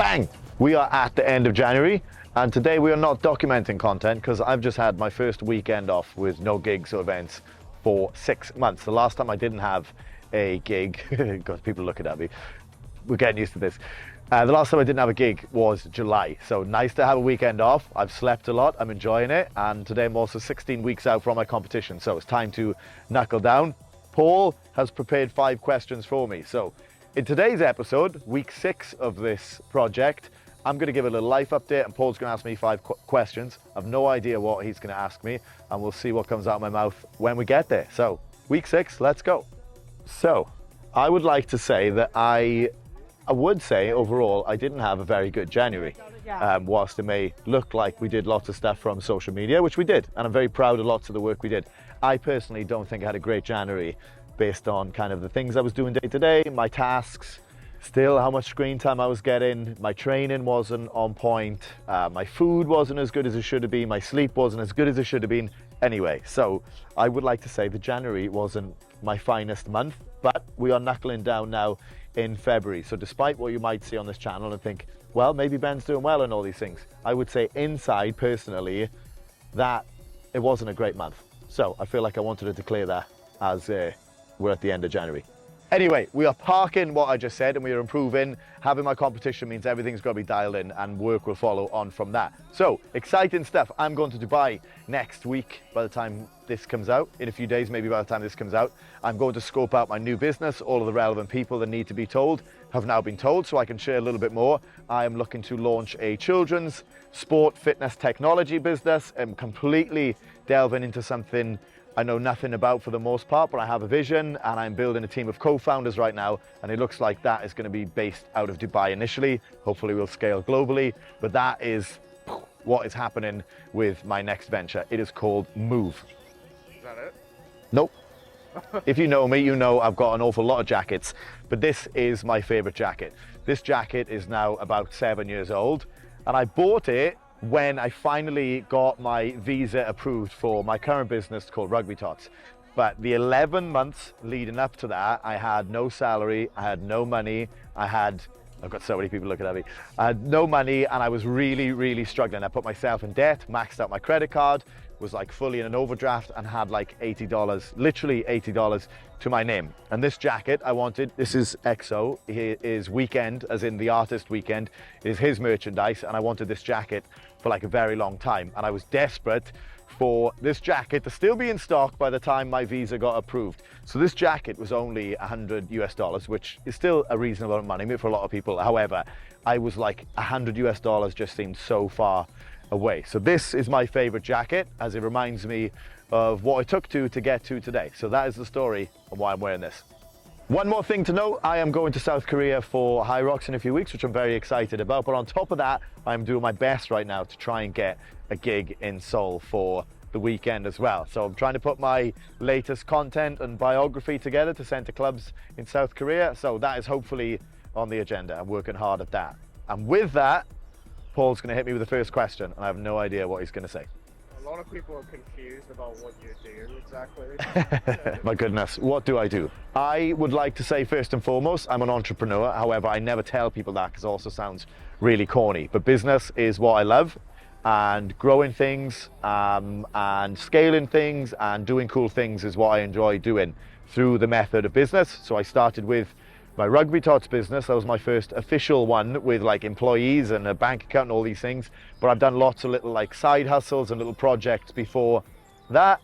Bang! We are at the end of January, and today we are not documenting content because I've just had my first weekend off with no gigs or events for 6 months. The last time I didn't have a gig, God, people are looking at me, we're getting used to this. The last time I didn't have a gig was July, so nice to have a weekend off. I've slept a lot, I'm enjoying it, and today I'm also 16 weeks out from my competition, so it's time to knuckle down. Paul has prepared 5 questions for me. So in today's episode, week 6 of this project, I'm going to give a little life update and Paul's going to ask me 5 questions. I've no idea what he's going to ask me, and we'll see what comes out of my mouth when we get there. So week 6, let's go. So I would like to say that I would say overall I didn't have a very good January. Whilst it may look like we did lots of stuff from social media, which we did, and I'm very proud of lots of the work we did. I personally don't think I had a great January based on kind of the things I was doing day to day, my tasks, still how much screen time I was getting, my training wasn't on point, my food wasn't as good as it should have been, my sleep wasn't as good as it should have been. Anyway, so I would like to say that January wasn't my finest month, but we are knuckling down now in February. So despite what you might see on this channel and think, well, maybe Ben's doing well and all these things, I would say inside personally that it wasn't a great month. So I feel like I wanted to declare that as we're at the end of January. Anyway, we are parking what I just said and we are improving. Having my competition means everything's got to be dialed in and work will follow on from that. So exciting stuff. I'm going to Dubai next week by the time this comes out. In a few days, maybe by the time this comes out. I'm going to scope out my new business. All of the relevant people that need to be told have now been told, so I can share a little bit more. I am looking to launch a children's sport fitness technology business. I'm completely delving into something I know nothing about for the most part, but I have a vision and I'm building a team of co-founders right now, and it looks like that is going to be based out of Dubai initially. Hopefully we'll scale globally, but that is what is happening with my next venture. It is called Move. Is that it? Nope. If you know me, you know I've got an awful lot of jackets, but this is my favorite jacket. This jacket is now about 7 years old, and I bought it when I finally got my visa approved for my current business called Rugby Tots. But the 11 months leading up to that, I had no salary, I had no money, I've got so many people looking at me. I had no money and I was really, really struggling. I put myself in debt, maxed out my credit card, was like fully in an overdraft and had like $80, literally $80 to my name. And this jacket I wanted, this is EXO, his Weekend, as in the artist Weekend, is his merchandise, and I wanted this jacket for like a very long time. And I was desperate for this jacket to still be in stock by the time my visa got approved. So this jacket was only $100 US, which is still a reasonable amount of money for a lot of people. However, I was like $100 US just seemed so far away. So this is my favorite jacket, as it reminds me of what I took to get to today. So that is the story of why I'm wearing this. One more thing to note, I am going to South Korea for High Rocks in a few weeks, which I'm very excited about. But on top of that, I'm doing my best right now to try and get a gig in Seoul for the weekend as well. So I'm trying to put my latest content and biography together to send to clubs in South Korea. So that is hopefully on the agenda. I'm working hard at that. And with that, Paul's going to hit me with the first question, and I have no idea what he's going to say. A lot of people are confused about what you do exactly. My goodness, what do I do? I would like to say first and foremost, I'm an entrepreneur. However, I never tell people that because it also sounds really corny. But business is what I love, and growing things and scaling things and doing cool things is what I enjoy doing through the method of business. So I started with my Rugby Tots business. That was my first official one with like employees and a bank account and all these things. But I've done lots of little like side hustles and little projects before that.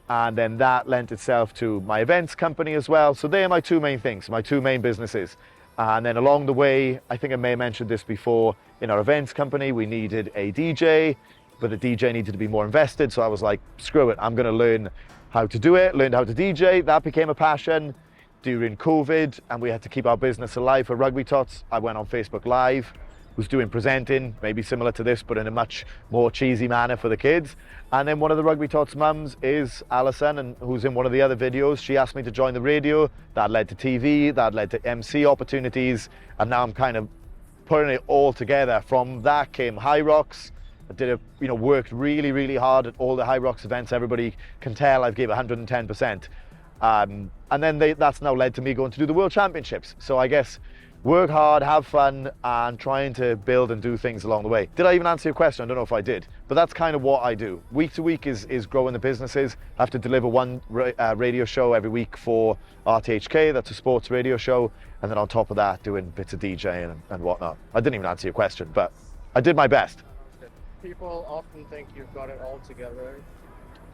And then that lent itself to my events company as well. So they are my 2 main things, my 2 main businesses. And then along the way, I think I may have mentioned this before, in our events company, we needed a DJ, but the DJ needed to be more invested. So I was like, screw it, I'm gonna learn how to do it, learned how to DJ. That became a passion. During COVID, and we had to keep our business alive for Rugby Tots, I went on Facebook Live, was doing presenting, maybe similar to this, but in a much more cheesy manner for the kids. And then one of the Rugby Tots mums is Alison, and who's in one of the other videos. She asked me to join the radio. That led to TV, that led to MC opportunities, and now I'm kind of putting it all together. From that came High Rocks. I worked really, really hard at all the High Rocks events. Everybody can tell I've gave 110%. And then that's now led to me going to do the World Championships. So I guess work hard, have fun, and trying to build and do things along the way. Did I even answer your question? I don't know if I did, but that's kind of what I do. Week to week is growing the businesses. I have to deliver one radio show every week for RTHK, that's a sports radio show, and then on top of that, doing bits of DJing and whatnot. I didn't even answer your question, but I did my best. People often think you've got it all together,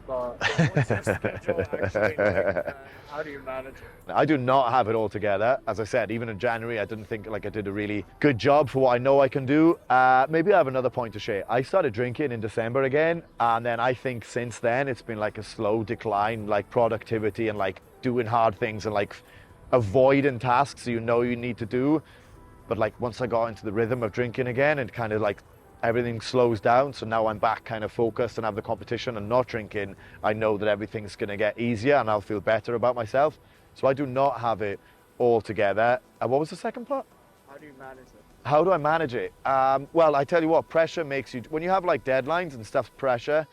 but what's your schedule actually like, and how do you manage it? I do not have it all together. As I said, even in January, I didn't think like I did a really good job for what I know I can do. Maybe I have another point to share. I started drinking in December again, and then I think since then it's been like a slow decline, like productivity and like doing hard things and like avoiding tasks you know you need to do. But like once I got into the rhythm of drinking again, and kind of like everything slows down, so now I'm back kind of focused and have the competition and not drinking. I know that everything's going to get easier and I'll feel better about myself. So I do not have it all together. What was the second part? How do you manage it? How do I manage it? Well, I tell you what, pressure makes you, when you have like deadlines and stuff, pressure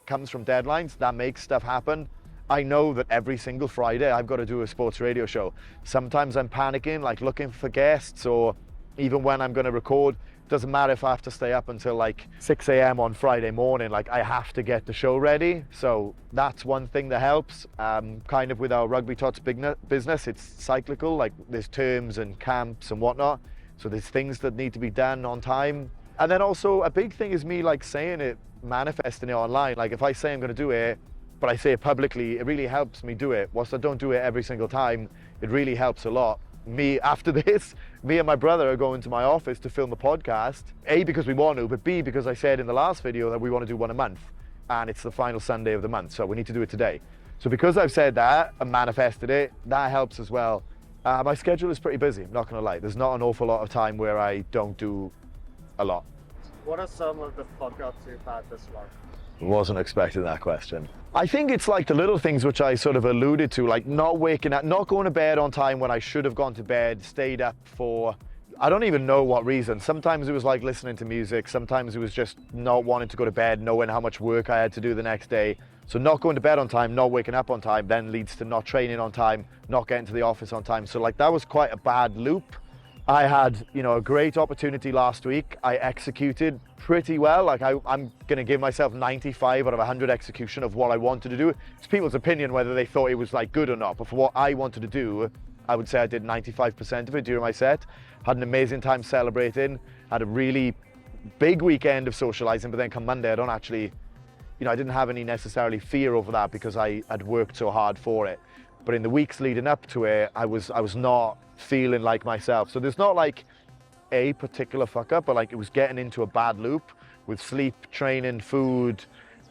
comes from deadlines, that makes stuff happen. I know that every single Friday I've got to do a sports radio show. Sometimes I'm panicking, like looking for guests, or even when I'm going to record, doesn't matter if I have to stay up until like 6 a.m. on Friday morning, like I have to get the show ready. So that's one thing that helps. Kind of with our Rugby Tots business, it's cyclical, like there's terms and camps and whatnot. So there's things that need to be done on time. And then also a big thing is me like saying it, manifesting it online. Like if I say I'm gonna do it, but I say it publicly, it really helps me do it. Whilst I don't do it every single time, it really helps a lot. After this, me and my brother are going to my office to film a podcast. A, because we want to, but B, because I said in the last video that we want to do one a month. And it's the final Sunday of the month, so we need to do it today. So because I've said that and manifested it, that helps as well. My schedule is pretty busy, I'm not gonna lie. There's not an awful lot of time where I don't do a lot. What are some of the fuck-ups you've had this month? Wasn't expecting that question. I think it's like the little things which I sort of alluded to, like not waking up, not going to bed on time when I should have gone to bed, stayed up for, I don't even know what reason. Sometimes it was like listening to music, sometimes it was just not wanting to go to bed, knowing how much work I had to do the next day. So not going to bed on time, not waking up on time, then leads to not training on time, not getting to the office on time. So like that was quite a bad loop. I had, a great opportunity last week. I executed pretty well. Like I'm gonna give myself 95 out of 100 execution of what I wanted to do. It's people's opinion whether they thought it was like good or not, but for what I wanted to do, I would say I did 95% of it during my set. Had an amazing time celebrating, had a really big weekend of socializing, but then come Monday, I don't actually, I didn't have any necessarily fear over that because I had worked so hard for it. But in the weeks leading up to it, I was not feeling like myself. So there's not like a particular fuck up, but like it was getting into a bad loop with sleep, training, food,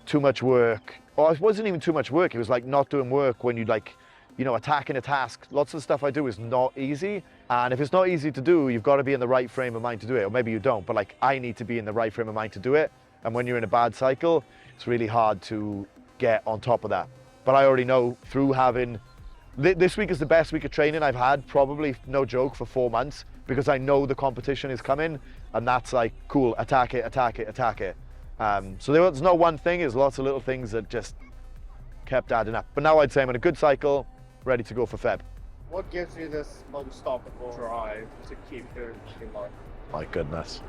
too much work. Or it wasn't even too much work. It was like not doing work when you like, attacking a task. Lots of stuff I do is not easy. And if it's not easy to do, you've got to be in the right frame of mind to do it. Or maybe you don't, but like I need to be in the right frame of mind to do it. And when you're in a bad cycle, it's really hard to get on top of that. But I already know through having, this week is the best week of training I've had, probably, no joke, for 4 months, because I know the competition is coming, and that's like, cool, attack it, attack it, attack it. So there's no one thing, there's lots of little things that just kept adding up. But now I'd say I'm in a good cycle, ready to go for Feb. What gives you this unstoppable drive to keep doing what you like? My goodness.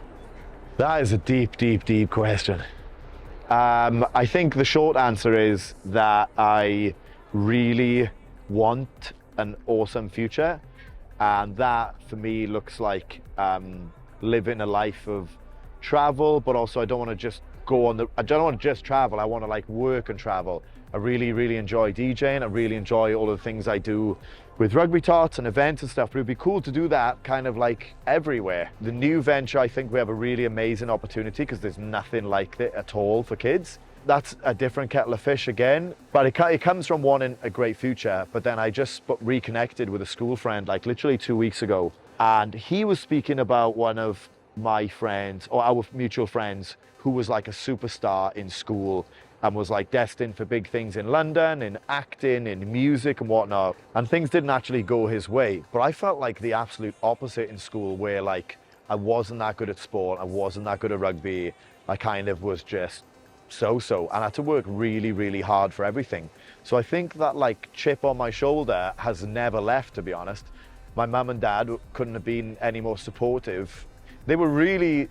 That is a deep, deep, deep question. I think the short answer is that I really want an awesome future, and that for me looks like living a life of travel, but also I don't want to just I don't want to just travel, I want to like work and travel. I really, really enjoy DJing, I really enjoy all of the things I do with Rugby Tots and events and stuff, but it'd be cool to do that kind of like everywhere. The new venture, I think we have a really amazing opportunity because there's nothing like it at all for kids. That's a different kettle of fish again, but it comes from wanting a great future. But then I just reconnected with a school friend like literally 2 weeks ago, and he was speaking about one of my friends, or our mutual friends, who was like a superstar in school and was like destined for big things in London, in acting, in music and whatnot. And things didn't actually go his way. But I felt like the absolute opposite in school, where like I wasn't that good at sport, I wasn't that good at rugby. I kind of was just so-so, and I had to work really, really hard for everything. So I think that like chip on my shoulder has never left, to be honest. My mum and dad couldn't have been any more supportive. They were really,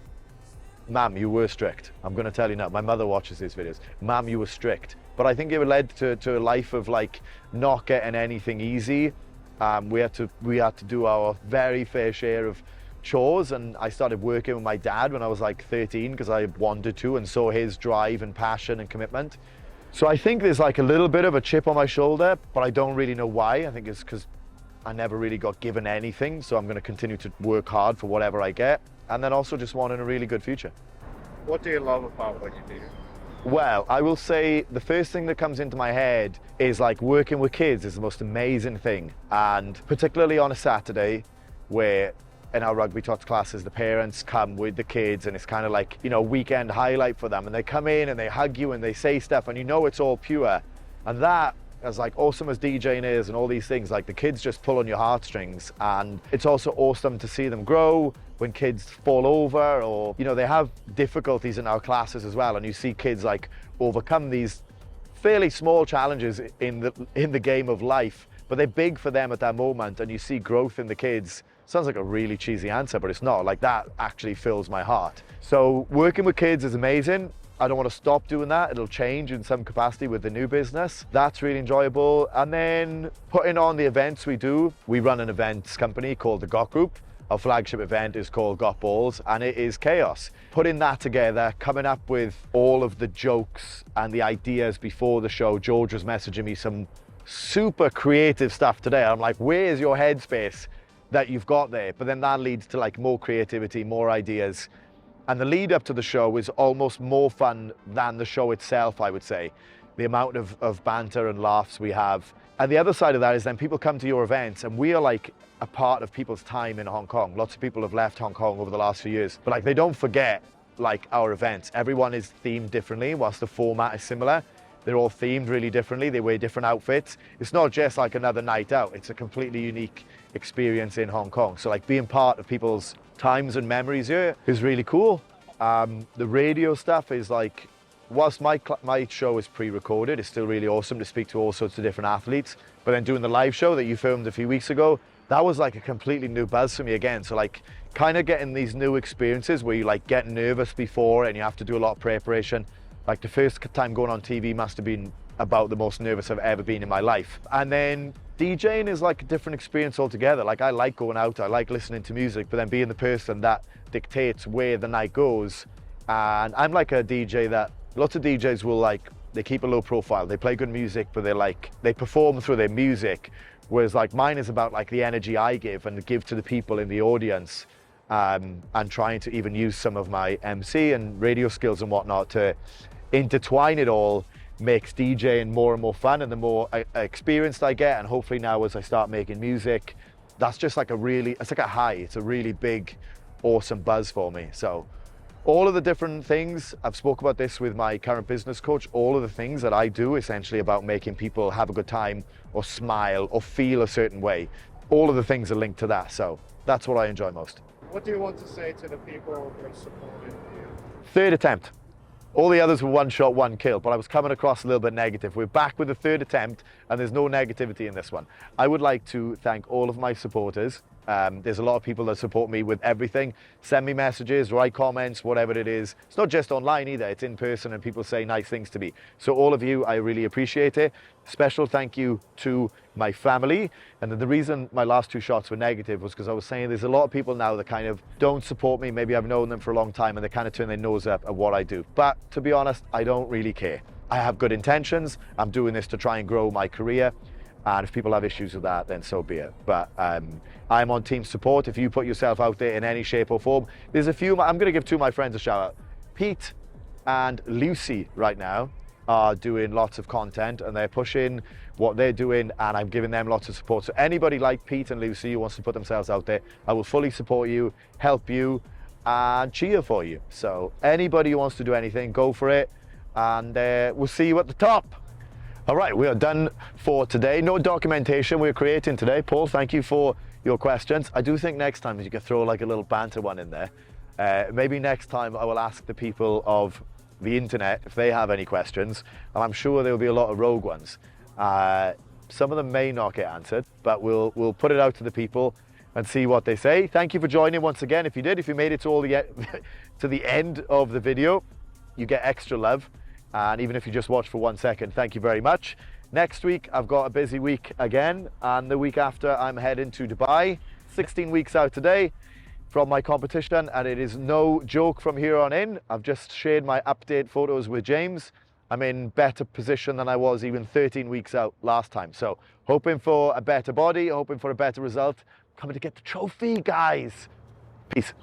Mum, you were strict. I'm going to tell you now. My mother watches these videos. Mum, you were strict. But I think it led to a life of like not getting anything easy. We had to do our very fair share of chores, and I started working with my dad when I was like 13 because I wanted to and saw his drive and passion and commitment. So I think there's like a little bit of a chip on my shoulder, but I don't really know why. I think it's because I never really got given anything, so I'm going to continue to work hard for whatever I get, and then also just wanting a really good future. What do you love about what you do? Well, I will say the first thing that comes into my head is like working with kids is the most amazing thing, and particularly on a Saturday where in our rugby tots classes the parents come with the kids and it's kind of like, you know, weekend highlight for them, and they come in and they hug you and they say stuff and you know it's all pure. And that, as like awesome as DJing is and all these things, like the kids just pull on your heartstrings, and it's also awesome to see them grow when kids fall over, or you know, they have difficulties in our classes as well, and you see kids like overcome these fairly small challenges in the game of life, but they're big for them at that moment, and you see growth in the kids. Sounds like a really cheesy answer, but it's not. Like, that actually fills my heart. So working with kids is amazing. I don't want to stop doing that. It'll change in some capacity with the new business. That's really enjoyable. And then putting on the events we do. We run an events company called the Got Group. Our flagship event is called Got Balls, and it is chaos. Putting that together, coming up with all of the jokes and the ideas before the show. George was messaging me some super creative stuff today. I'm like, where's your headspace that you've got there? But then that leads to like more creativity, more ideas. And the lead up to the show is almost more fun than the show itself, I would say. The amount of banter and laughs we have. And the other side of that is then people come to your events and we are like a part of people's time in Hong Kong. Lots of people have left Hong Kong over the last few years, but like they don't forget like our events. Everyone is themed differently, whilst the format is similar. They're all themed really differently. They wear different outfits. It's not just like another night out. It's a completely unique experience in Hong Kong. So like being part of people's times and memories here is really cool. The radio stuff is like, whilst my show is pre-recorded, it's still really awesome to speak to all sorts of different athletes. But then doing the live show that you filmed a few weeks ago, that was like a completely new buzz for me again. So like kind of getting these new experiences where you like get nervous before and you have to do a lot of preparation. Like the first time going on TV must have been about the most nervous I've ever been in my life. And then DJing is like a different experience altogether. Like I like going out, I like listening to music, but then being the person that dictates where the night goes. And I'm like a DJ that lots of DJs will like, they keep a low profile, they play good music, but they perform through their music. Whereas like mine is about like the energy I give and give to the people in the audience, and trying to even use some of my MC and radio skills and whatnot to intertwine it all. Makes DJing more and more fun, and the more experienced I get, and hopefully now as I start making music, that's just like it's like a high. It's a really big, awesome buzz for me. So all of the different things, I've spoke about this with my current business coach, all of the things that I do essentially about making people have a good time or smile or feel a certain way. All of the things are linked to that. So that's what I enjoy most. What do you want to say to the people who are supporting you? Third attempt. All the others were one shot, one kill, but I was coming across a little bit negative. We're back with the third attempt, and there's no negativity in this one. I would like to thank all of my supporters. There's a lot of people that support me with everything. Send me messages, write comments, whatever it is. It's not just online either, it's in person and people say nice things to me. So all of you, I really appreciate it. Special thank you to my family. And the reason my last two shots were negative was because I was saying there's a lot of people now that kind of don't support me. Maybe I've known them for a long time and they kind of turn their nose up at what I do. But to be honest, I don't really care. I have good intentions. I'm doing this to try and grow my career. And if people have issues with that, then so be it. But I'm on team support. If you put yourself out there in any shape or form, there's a few, I'm gonna give two of my friends a shout out. Pete and Lucy right now are doing lots of content and they're pushing what they're doing, and I'm giving them lots of support. So anybody like Pete and Lucy who wants to put themselves out there, I will fully support you, help you, and cheer for you. So anybody who wants to do anything, go for it, and we'll see you at the top. All right, we are done for today. No documentation we're creating today. Paul, thank you for your questions. I do think next time you could throw like a little banter one in there. Maybe next time I will ask the people of the internet if they have any questions, and I'm sure there will be a lot of rogue ones. Some of them may not get answered, but we'll put it out to the people. and see what they say. Thank you for joining once again. If you did, if you made it to all the to the end of the video, you get extra love. And even if you just watched for 1 second, thank you very much. Next week, I've got a busy week again, and the week after, I'm heading to Dubai. 16 weeks out today from my competition, and it is no joke from here on in. I've just shared my update photos with James. I'm in better position than I was even 13 weeks out last time. So hoping for a better body, hoping for a better result. Coming to get the trophy, guys. Peace.